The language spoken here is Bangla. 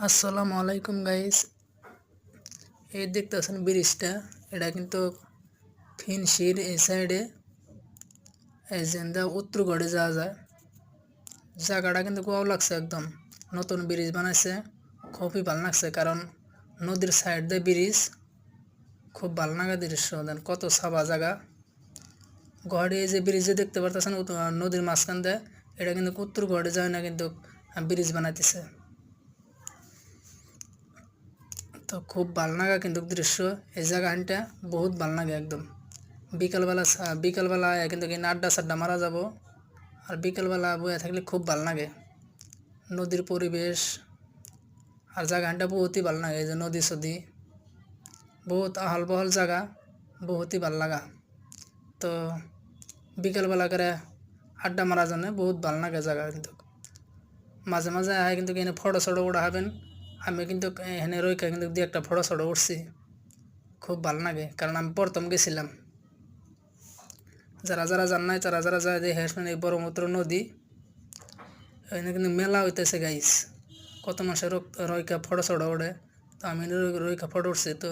আসসালামু আলাইকুম গাইস। এই দেখতেছেন ব্রিজটা, এটা কিন্তু ফিনশির এই সাইডে এই যে উত্তরগড়ে যাওয়া যায়। জায়গাটা কিন্তু ভালো লাগছে, একদম নতুন ব্রিজ বানাইছে, খুবই ভালো লাগছে। কারণ নদীর সাইড দিয়ে ব্রিজ, খুব ভালো লাগা দৃশ্য। দেন কত সাবা জায়গা গড়ে, এই যে ব্রিজে দেখতে পারতেছেন নদীর মাঝখান দিয়ে, এটা কিন্তু উত্তরগড়ে যায় না, কিন্তু ব্রিজ বানাইতেছে। তো খুব ভালো লাগা কিন্তু দৃশ্য, এই জায়গাটা বহুত ভালো লাগে একদম। বিকালবেলা কিন্তু কিনা আড্ডা সাড্ডা মারা যাব, আর বিকালবেলা বয়ে থাকলে খুব ভালো লাগে। নদীর পরিবেশ আর জায়গাটা বহুতই ভালো লাগে। এই যে নদী সদী বহুত আহল বহল জায়গা, বহুতই ভালো লাগা। তো বিকালবেলা করে আড্ডা মারার জন্য বহুত ভালো লাগে জায়গা। কিন্তু মাঝে মাঝে আয় কিন্তু এখানে ফটো ছটো ওঠা হবেন। আমি কিন্তু এখানে রইকা কিন্তু দিয়ে একটা ফটো ছটো উঠছি, খুব ভালো লাগে। কারণ আমি প্রথম গেছিলাম। যারা যারা জান নাই, যারা যারা যায় দেখে আসবেন। এই ব্রহ্মপুত্র নদী, এখানে কিন্তু মেলা হইতেছে গাইস, কত মানুষের রইকা ফটো ছটো ওঠে। তো আমি রইকা ফটো উঠছি। তো